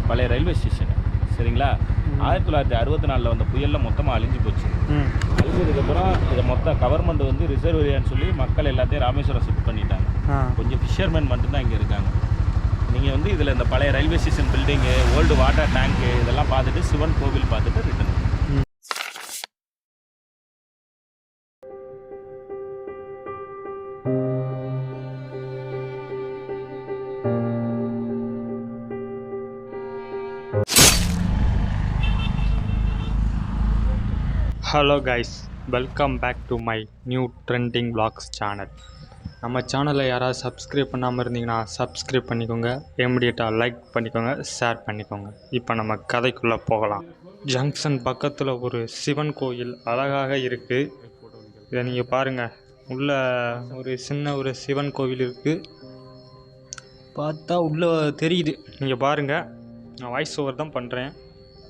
பழைய railway station. சரிங்களா? 1964 வந்த புயலில் மொத்தமாக அழிஞ்சு போச்சு. அழிஞ்சதுக்கப்புறம் இதை மொத்தம் கவர்மெண்ட் வந்து ரிசர்வ் ஏரியான்னு சொல்லி மக்கள் எல்லாத்தையும் ராமேஸ்வரம் ஷிஃப்ட் பண்ணிட்டாங்க. கொஞ்சம் ஃபிஷர்மேன் மட்டும்தான் இங்கே இருக்காங்க. நீங்கள் வந்து இதில் இந்த பழைய railway station building, old water tank இதெல்லாம் பார்த்துட்டு சிவன் கோவில் பார்த்துட்டு return. Hello guys, welcome back to my new trending vlogs channel. நம்ம சேனலை யாராவது சப்ஸ்கிரைப் பண்ணாமல் இருந்தீங்கன்னா சப்ஸ்கிரைப் பண்ணிக்கோங்க, இமிடியேட்டாக லைக் பண்ணிக்கோங்க, ஷேர் பண்ணிக்கோங்க. இப்போ நம்ம கதைக்குள்ளே போகலாம். ஜங்ஷன் பக்கத்தில் ஒரு சிவன் கோயில் அழகாக இருக்குது. இதை நீங்கள் பாருங்கள். உள்ளே ஒரு சின்ன ஒரு சிவன் கோவில் இருக்குது. பார்த்தா உள்ளே தெரியுது. நீங்கள் பாருங்கள், நான் வாய்ஸ் ஓவர் தான் பண்ணுறேன்.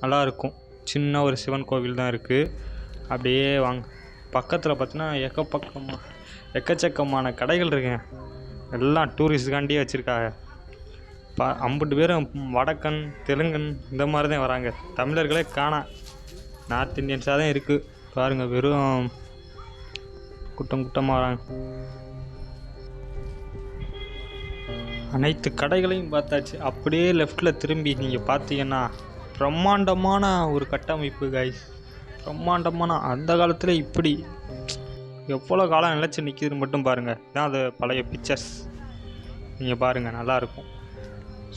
நல்லாயிருக்கும். சின்ன ஒரு சிவன் கோவில் தான் இருக்குது. அப்படியே வாங்க. பக்கத்தில் பார்த்தீங்கன்னா எக்கச்சக்கமான கடைகள் இருக்குங்க. எல்லாம் டூரிஸ்டுக்காண்டியே வச்சுருக்காங்க. அம்புட்டு பேரும் வடக்கன், தெலுங்கன் இந்த மாதிரி தான் வராங்க. தமிழர்களே காணா, நார்த் இந்தியன்ஸாக தான் இருக்குது. பாருங்கள், வெறும் கூட்டமாக வராங்க. அனைத்து கடைகளையும் பார்த்தாச்சு. அப்படியே லெஃப்டில் திரும்பி நீங்கள் பார்த்தீங்கன்னா பிரம்மாண்டமான ஒரு கட்டமைப்பு கைஸ். பிரம்மாண்டமான, அந்த காலத்தில் இப்படி எவ்வளோ காலம் நிலச்சி நிற்கிதுன்னு மட்டும் பாருங்கள். இதான் அது பழைய பிக்சர்ஸ். நீங்கள் பாருங்கள், நல்லாயிருக்கும்,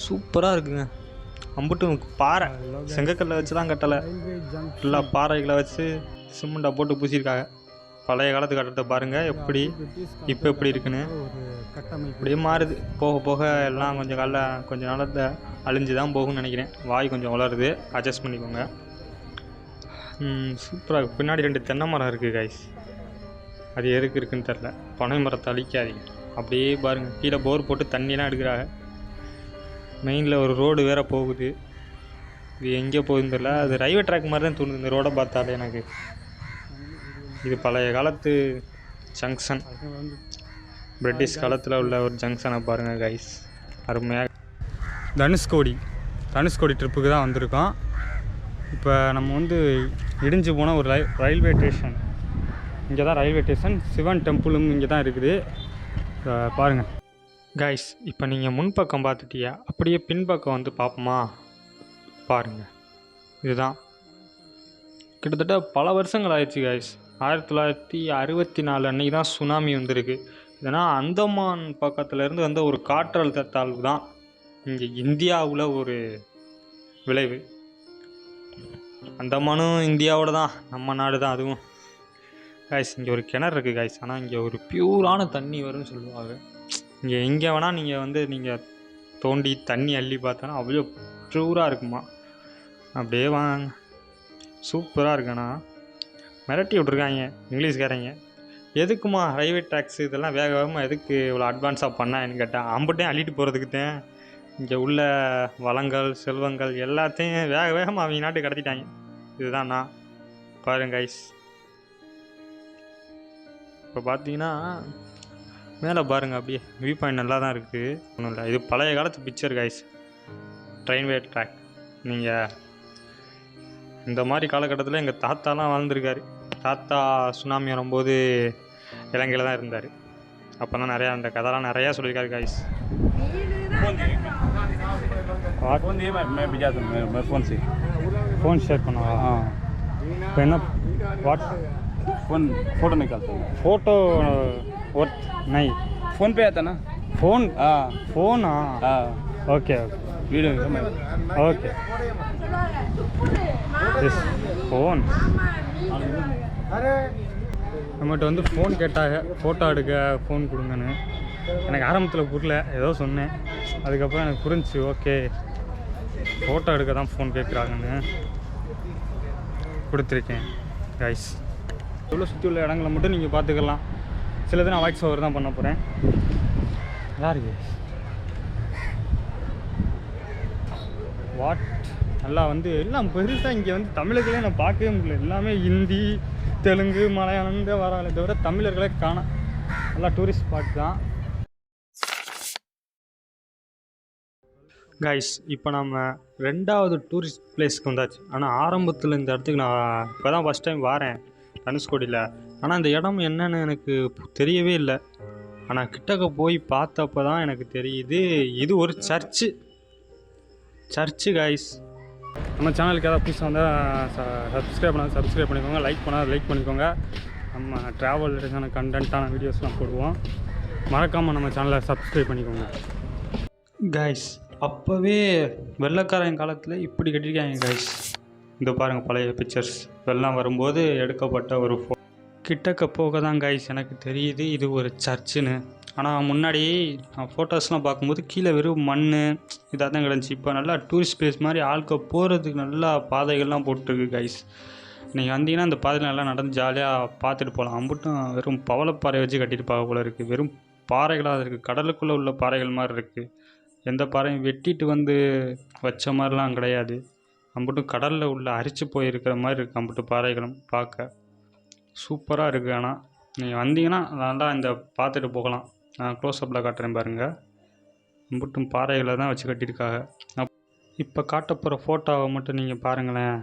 சூப்பராக இருக்குங்க. அம்புட்டும் பாறை, செங்கக்கல்லை வச்சு தான் கட்டலை, ஃபுல்லாக பாறைகளை வச்சு சிமெண்ட்டை போட்டு பூசியிருக்காங்க. பழைய காலத்து கட்டத்தை பாருங்கள் எப்படி இப்போ எப்படி இருக்குன்னு. அப்படியே மாறுது போக போக. எல்லாம் கொஞ்சம் நாளத்தை அழிஞ்சு தான் போகும்னு நினைக்கிறேன். வாய் கொஞ்சம் வளருது, அட்ஜஸ்ட் பண்ணிக்கோங்க. சூப்பராக. பின்னாடி 2 தென்னை மரம் இருக்குது கைஸ். அது எதுக்கு இருக்குன்னு தெரில. பனை மரத்தை அழிக்காதீங்க. அப்படியே பாருங்கள், கீழே போர் போட்டு தண்ணியெலாம் எடுக்கிறாங்க. மெயினில் ஒரு ரோடு வேறு போகுது. இது எங்கே போகுதுன்னு தெரில. அது ரயில்வே ட்ராக் மாதிரி தான் தோணுது இந்த ரோடை பார்த்தாலே எனக்கு. இது பழைய காலத்து ஜங்ஷன், பிரிட்டிஷ் காலத்தில் உள்ள ஒரு ஜங்ஷனை பாருங்கள் கைஸ். அருமையாக. தனுஷ்கோடி ட்ரிப்புக்கு தான் வந்திருக்கோம். இப்போ நம்ம வந்து இடிஞ்சு போன ஒரு ரயில்வே ஸ்டேஷன். இங்கே தான் ரயில்வே ஸ்டேஷன். சிவன் டெம்பிளும் இங்கே தான் இருக்குது. பாருங்கள் கைஸ். இப்போ நீங்கள் முன்பக்கம் பார்த்துட்டியா, அப்படியே பின்பக்கம் வந்து பார்ப்போமா? பாருங்கள், இதுதான். கிட்டத்தட்ட பல வருஷங்கள் ஆயிடுச்சு கைஸ். 1964 அன்றைக்கி தான் சுனாமி வந்திருக்கு. இதனால் அந்தமான் பக்கத்துலேருந்து வந்த ஒரு காற்றழுத்த தாழ்வு தான் இங்கே இந்தியாவில் ஒரு விளைவு. அந்தமானும் இந்தியாவோட தான், நம்ம நாடு தான் அதுவும் கைஸ். இங்கே ஒரு கிணறு இருக்குது கைஸ். ஆனால் இங்கே ஒரு பியூரான தண்ணி வரும்னு சொல்லுவாங்க. இங்கே எங்கே வேணால் நீங்கள் தோண்டி தண்ணி அள்ளி பார்த்தோன்னா அவ்வளோ பியூராக இருக்குமா. அப்படியே வாங்க, சூப்பராக இருக்குண்ணா. மிரட்டி விட்ருக்காங்க இங்கிலீஷ்காரங்க. எதுக்குமா ரயில்வே ட்ராக்ஸ் இதெல்லாம் வேகமாக எதுக்கு இவ்வளோ அட்வான்ஸாக பண்ணான்னு கேட்டால், அம்புட்டையும் அள்ளிட்டு போகிறதுக்கு தான். இங்கே உள்ள வளங்கள், செல்வங்கள் எல்லாத்தையும் வேகமாக அவங்க நாட்டுக்கு கடத்திட்டாங்க. இதுதான் நான் பாருங்க கைஸ். இப்போ பார்த்தீங்கன்னா மேலே பாருங்கள், அப்படியே வியூ பாயிண்ட் நல்லா தான் இருக்குது. ஒன்றும் இல்லை, இது பழைய காலத்து பிக்சர் கைஸ். Railway track. நீங்கள் இந்த மாதிரி காலகட்டத்தில் எங்கள் தாத்தாலாம் வாழ்ந்துருக்காரு. தாத்தா சுனாமி வரும்போது இலங்கையில் தான் இருந்தார். அப்போ தான் நிறையா அந்த கதைலாம் நிறையா சொல்லியிருக்காரு கைஸ். फ़ोन शेयर करना। हाँ, पहना व्हाट फ़ोटो निकालते हैं। फ़ोटो और नहीं, फ़ोन पे आता ना फ़ोन। हाँ, फ़ोन। हाँ, ओके वीडियो ओके फ़ोन. நம்மகிட்ட வந்து ஃபோன் கேட்டாங்க, ஃபோட்டோ எடுக்க ஃபோன் கொடுங்கன்னு. எனக்கு ஆரம்பத்தில் புரியல, ஏதோ சொன்னேன். அதுக்கப்புறம் எனக்கு புரிஞ்சிச்சு, ஓகே ஃபோட்டோ எடுக்க தான் ஃபோன் கேட்குறாங்கன்னு கொடுத்துருக்கேன் கைஸ். எவ்வளோ சுற்றி உள்ள இடங்களை மட்டும் நீங்கள் பார்த்துக்கலாம். சிலது நான் வாய்ஸ் ஓவர் தான் பண்ண போகிறேன். நல்லா இருக்கு. வாட் நல்லா வந்து எல்லாம் பெருசாக. இங்கே வந்து தமிழர்களே நான் பார்க்கவே முடியல. எல்லாமே ஹிந்தி, தெலுங்கு, மலையாளம் தான் வராங்களே தவிர தமிழர்களே காணோம். நல்லா டூரிஸ்ட் ஸ்பாட் தான். கைஸ் இப்போ நம்ம 2வது டூரிஸ்ட் பிளேஸ்க்கு வந்தாச்சு. ஆனால் ஆரம்பத்தில் இந்த இடத்துக்கு நான் இப்போ தான் ஃபஸ்ட் டைம் வரேன் தனுஷ்கோடியில். ஆனால் இந்த இடம் என்னன்னு எனக்கு தெரியவே இல்லை. ஆனால் கிட்டக்க போய் பார்த்தப்போ தான் எனக்கு தெரியுது இது ஒரு சர்ச்சு கைஸ். நம்ம சேனலுக்கு ஏதாவது புதுசாக வந்தால் சப்ஸ்கிரைப் பண்ணிக்கோங்க, லைக் பண்ணிக்கோங்க. நம்ம ட்ராவல் ரிலேட்டடான கண்டென்ட்டான வீடியோஸ்லாம் போடுவோம். மறக்காமல் நம்ம சேனலை சப்ஸ்கிரைப் பண்ணிக்கோங்க கைஸ். அப்போவே வெள்ளைக்காரன் காலத்தில் இப்படி கட்டியிருக்காங்க கைஸ். இந்த பாருங்கள் பழைய பிக்சர்ஸ் வெள்ளம் வரும்போது எடுக்கப்பட்ட ஒரு கிட்டக்க போக தான் கைஸ் எனக்கு தெரியுது இது ஒரு சர்ச்சுன்னு. ஆனால் முன்னாடி நான் ஃபோட்டோஸ்லாம் பார்க்கும்போது கீழே வெறும் மண் இதாக தான் கிடந்துச்சு. இப்போ நல்லா டூரிஸ்ட் பிளேஸ் மாதிரி ஆட்கள் போகிறதுக்கு நல்லா பாதைகள்லாம் போட்டிருக்கு கைஸ். நீங்கள் வந்தீங்கன்னா அந்த பாதையில் நல்லா நடந்து ஜாலியாக பார்த்துட்டு போகலாம். அம்புட்டும் வெறும் பவளப்பாறை வச்சு கட்டியிருப்பாங்க போல இருக்குது. வெறும் பாறைகளாக இருக்குது, கடலுக்குள்ளே உள்ள பாறைகள் மாதிரி இருக்குது. எந்த பாறையும் வெட்டிட்டு வந்து வச்ச மாதிரிலாம் கிடையாது. அம்புட்டும் கடலில் உள்ள அரிச்சு போயிருக்கிற மாதிரி இருக்குது அம்புட்டு பாறைகளும். பார்க்க சூப்பராக இருக்குது. ஆனால் நீங்கள் வந்தீங்கன்னா நல்லா இந்த பார்த்துட்டு போகலாம். நான் க்ளோஸ்அப்பில் காட்டுறேன் பாருங்கள். அம்புட்டும் பாறைகளை தான் வச்சு கட்டியிருக்காங்க. இப்போ காட்ட போகிற ஃபோட்டோவை மட்டும் நீங்கள் பாருங்களேன்.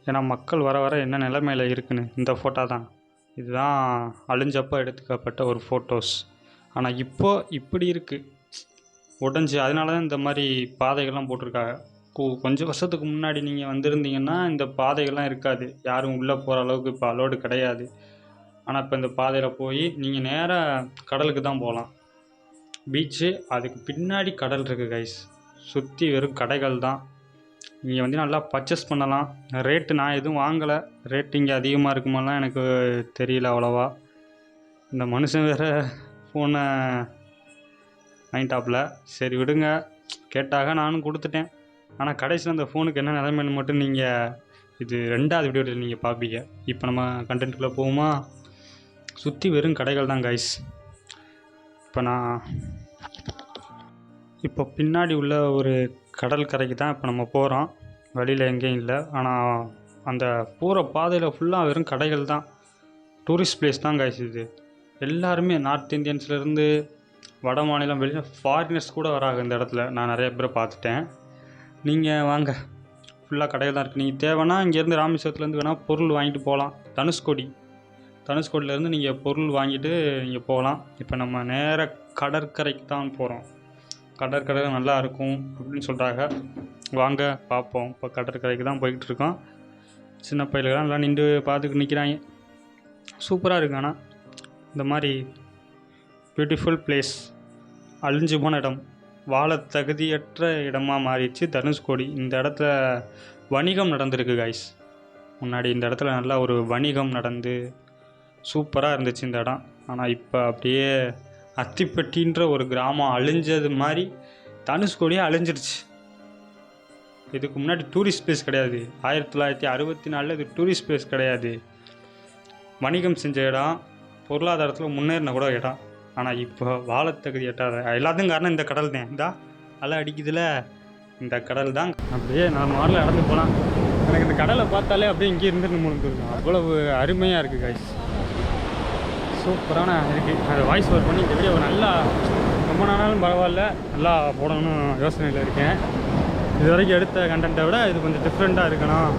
ஏன்னா மக்கள் வர வர என்ன நிலைமையில் இருக்குன்னு. இந்த ஃபோட்டோ தான், இதுதான் அழிஞ்சப்போ எடுத்துக்கப்பட்ட ஒரு ஃபோட்டோஸ். ஆனால் இப்போது இப்படி இருக்குது உடஞ்சி. அதனால தான் இந்த மாதிரி பாதைகள்லாம் போட்டிருக்காங்க. கொஞ்சம் வருஷத்துக்கு முன்னாடி நீங்கள் வந்திருந்தீங்கன்னா இந்த பாதைகள்லாம் இருக்காது, யாரும் உள்ளே போகிற அளவுக்கு இப்போ அலோடு கிடையாது. ஆனால் இப்போ இந்த பாதையில் போய் நீங்கள் நேராக கடலுக்கு தான் போகலாம். பீச்சு அதுக்கு பின்னாடி கடல் இருக்குது கைஸ். சுற்றி வெறும் கடைகள் தான். நீங்கள் வந்து நல்லா பர்ச்சேஸ் பண்ணலாம். ரேட்டு நான் எதுவும் வாங்கலை. ரேட்டு இங்கே அதிகமாக இருக்குமாலாம் எனக்கு தெரியல அவ்வளோவா. இந்த மனுஷன் வேறு ஃபோனை வாங்கிட்டாப்புல. சரி விடுங்க, கேட்டாக நானும் கொடுத்துட்டேன். ஆனால் கடைசியில் அந்த ஃபோனுக்கு என்ன நிலைமைன்னு மட்டும் நீங்கள் இது 2வது வீடியோவில் நீங்கள் பார்ப்பீங்க. இப்போ நம்ம கண்டென்ட்டுக்குள்ளே போகுமா? சுற்றி வெறும் கடைகள் தான் கைஸ். இப்போ பின்னாடி உள்ள ஒரு கடல் கரைக்கு தான் இப்போ நம்ம போகிறோம். வழியில் எங்கேயும் இல்லை. ஆனால் அந்த போகிற பாதையில் ஃபுல்லாக வெறும் கடைகள் தான். டூரிஸ்ட் பிளேஸ் தான் கைஸ் இது. எல்லாருமே நார்த் இந்தியன்ஸ்லேருந்து வட மாநிலம் வெளியே ஃபாரினர்ஸ் கூட வராங்க இந்த இடத்துல. நான் நிறைய பேரை பார்த்துட்டேன். நீங்கள் வாங்க, ஃபுல்லாக கடையில் தான் இருக்குது. நீங்கள் தேவைன்னா இங்கேருந்து ராமேஸ்வரத்துலேருந்து வேணால் பொருள் வாங்கிட்டு போகலாம். தனுஷ்கோடியிலேருந்து நீங்கள் பொருள் வாங்கிட்டு நீங்கள் போகலாம். இப்போ நம்ம நேராக கடற்கரைக்கு தான் போகிறோம். கடற்கரை நல்லா இருக்கும் அப்படின்னு சொல்கிறாங்க. வாங்க பார்ப்போம். இப்போ கடற்கரைக்கு தான் போய்கிட்டு இருக்கோம். சின்ன பையலுக்கெல்லாம் நல்லா நின்று பார்த்துக்கிட்டு நிற்கிறாங்க. சூப்பராக இருக்கு. ஆனால் இந்த மாதிரி பியூட்டிஃபுல் பிளேஸ், அழிஞ்சு போன இடம், வாழ தகுதியற்ற இடமாக மாறிடுச்சு தனுஷ்கோடி. இந்த இடத்துல வணிகம் நடந்திருக்கு கைஸ். முன்னாடி இந்த இடத்துல நல்லா ஒரு வணிகம் நடந்து சூப்பராக இருந்துச்சு இந்த இடம். ஆனால் இப்போ அப்படியே அத்திப்பட்டின்ற ஒரு கிராமம் அழிஞ்சது மாதிரி தனுஷ்கோடியே அழிஞ்சிருச்சு. இதுக்கு முன்னாடி டூரிஸ்ட் பிளேஸ் கிடையாது. 1964 இது டூரிஸ்ட் பிளேஸ் கிடையாது. வணிகம் செஞ்ச இடம், பொருளாதாரத்தில் முன்னேறின கூட இடம். ஆனால் இப்போ வாழத்தகுதி எட்டாத. எல்லாத்துக்கும் காரணம் இந்த கடல் தான். இந்தா அலை அடிக்குதுல, இந்த கடல் தான். அப்படியே நான் மாடலில் நடந்து போகலாம். எனக்கு இந்த கடலை பார்த்தாலே அப்படியே இங்கே இருந்துட்டு முடிஞ்சிருக்கும். அவ்வளவு அருமையாக இருக்குது கைஸ். சூப்பரான இருக்குது. அதை வாய்ஸ் ஓவர் பண்ணி இந்த வீடியோ நல்லா ரொம்ப நாளாலும் பரவாயில்ல நல்லா போடணும்னு யோசனையில் இருக்கேன். இது வரைக்கும் எடுத்த கண்டென்ட்டை விட இது கொஞ்சம் டிஃப்ரெண்ட்டாக இருக்கணும்,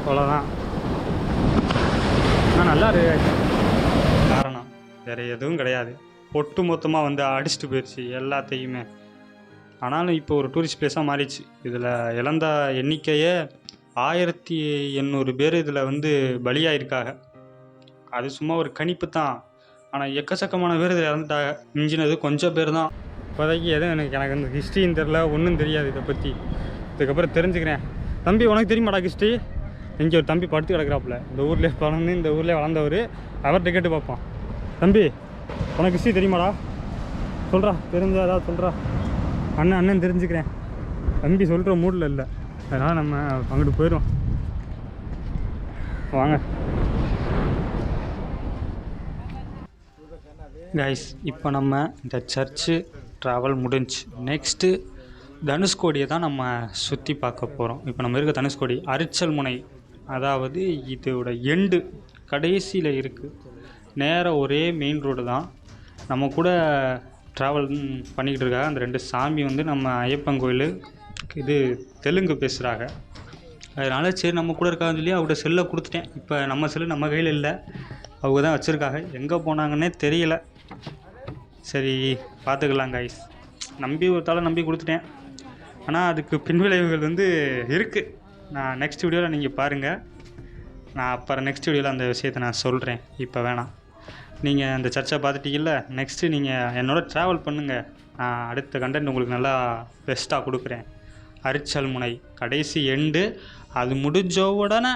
அவ்வளோதான். ஆனால் நல்லா இருக்கு. காரணம் வேறு எதுவும் கிடையாது. ஒட்டு மொத்தமாக வந்து அடிச்சுட்டு போயிடுச்சு எல்லாத்தையுமே. ஆனாலும் இப்போ ஒரு டூரிஸ்ட் பிளேஸாக மாறிடுச்சு. இதில் இழந்த எண்ணிக்கையே 1800 பேர் இதில் வந்து பலியாயிருக்காங்க. அது சும்மா ஒரு கணிப்பு தான். ஆனால் எக்கச்சக்கமான பேர் இதில் இறந்துட்டாங்க. மிஞ்சினது கொஞ்சம் பேர் தான். இப்போதைக்கு எதுவும் எனக்கு வந்து ஹிஸ்ட்ரின்னு தெரில, ஒன்றும் தெரியாது இதை பற்றி. இதுக்கப்புறம் தெரிஞ்சுக்கிறேன். தம்பி உனக்கு தெரியுமாடா ஹிஸ்ட்ரி? இங்கே ஒரு தம்பி படுத்து கிடக்குறாப்புல. இந்த ஊர்லேயே பிறந்து இந்த ஊர்லேயே வளர்ந்தவர். அவர்கிட்ட கேட்டு பார்ப்போம். தம்பி உனக்கு ஹிஸ்ட்ரி தெரியுமாடா? சொல்கிறா, தெரிஞ்சா ஏதாவது சொல்கிறா. அண்ணன் தெரிஞ்சுக்கிறேன். தம்பி சொல்கிற மூடில் இல்லை, அதனால் நம்ம அங்கிட்டு போயிடுவோம். வாங்க கைஸ். இப்போ நம்ம இந்த சர்ச்சு ட்ராவல் முடிஞ்சு நெக்ஸ்ட்டு தனுஷ்கோடியை தான் நம்ம சுற்றி பார்க்க போகிறோம். இப்போ நம்ம இருக்க தனுஷ்கோடி அரிச்சல் முனை, அதாவது இதோட எண்டு கடைசியில் இருக்குது. நேராக ஒரே மெயின் ரோடு தான். நம்ம கூட ட்ராவல் பண்ணிக்கிட்டு இருக்காங்க. அந்த 2 சாமி வந்து நம்ம ஐயப்பன் கோயில் இது தெலுங்கு பேசுகிறாங்க. அதனால் சரி நம்ம கூட இருக்காங்கன்னு சொல்லி அவர்கிட்ட செல்லை கொடுத்துட்டேன். இப்போ நம்ம செல்லு நம்ம கையில் இல்லை, அவங்க தான் வச்சுருக்காங்க. எங்கே போனாங்கன்னே தெரியல. சரி பார்த்துக்கலாம் கைஸ். நம்பி ஒரு தாளை நம்பி கொடுத்துட்டேன். ஆனால் அதுக்கு பின்விளைவுகள் வந்து இருக்குது. நான் நெக்ஸ்ட் வீடியோவில் நீங்கள் பாருங்கள். நான் அப்புறம் நெக்ஸ்ட் வீடியோவில் அந்த விஷயத்தை நான் சொல்கிறேன். இப்போ வேணாம். நீங்கள் அந்த சர்ச்சை பார்த்துட்டீங்கல்ல, நெக்ஸ்ட்டு நீங்கள் என்னோட ட்ராவல் பண்ணுங்கள். நான் அடுத்த கண்டென்ட் உங்களுக்கு நல்லா பெஸ்ட்டாக கொடுக்குறேன். அரிச்சல் முனை கடைசி எண்டு. அது முடிஞ்ச உடனே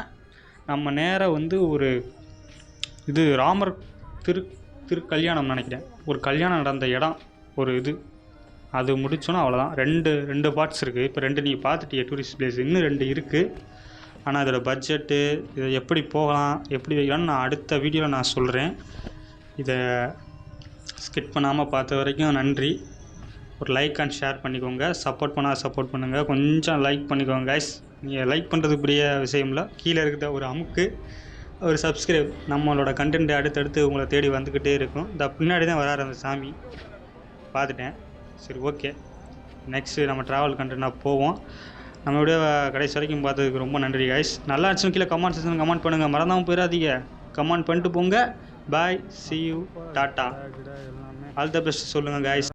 நம்ம நேராக வந்து ஒரு இது ராமர் திருக்கல்யாணம் நினைக்கிறேன். ஒரு கல்யாணம் நடந்த இடம் ஒரு இது. அது முடிச்சோன்னா அவ்வளோதான். ரெண்டு பார்ட்ஸ் இருக்குது. இப்போ 2 நீங்கள் பார்த்துட்டீங்க டூரிஸ்ட் பிளேஸ். இன்னும் 2 இருக்குது. ஆனால் இதோட பட்ஜெட்டு இதை எப்படி போகலாம் எப்படி வைக்கலாம்னு நான் அடுத்த வீடியோவில் நான் சொல்கிறேன். இதை ஸ்கிப் பண்ணாமல் பார்த்த வரைக்கும் நன்றி. ஒரு லைக் அண்ட் ஷேர் பண்ணிக்கோங்க. சப்போர்ட் பண்ணுங்கள். கொஞ்சம் லைக் பண்ணிக்கோங்க கைஸ். நீங்கள் லைக் பண்ணுறது பெரிய விஷயம் இல்லை. கீழே இருக்கிற ஒரு அமுக்கு, ஒரு சப்ஸ்கிரைப். நம்மளோட கண்டென்ட் அடுத்தடுத்து உங்களை தேடி வந்துக்கிட்டே இருக்கும். இந்த பின்னாடி தான் வராரு அந்த சாமி, பார்த்துட்டேன். சரி ஓகே, நெக்ஸ்ட்டு நம்ம ட்ராவல் கண்டென்ட்டாக போவோம். நம்ம வீடியோ கடைசி வரைக்கும் பார்த்ததுக்கு ரொம்ப நன்றி கைஸ். நல்லா இருந்துச்சுன்னு கீழே கமெண்ட் செக்ஷன் கமெண்ட் பண்ணுங்கள். மறந்தாமல் போயிடாதீங்க. கமெண்ட் பண்ணிட்டு போங்க. பாய், see you, tata. All the best சொல்லுங்கள் கைஸ்.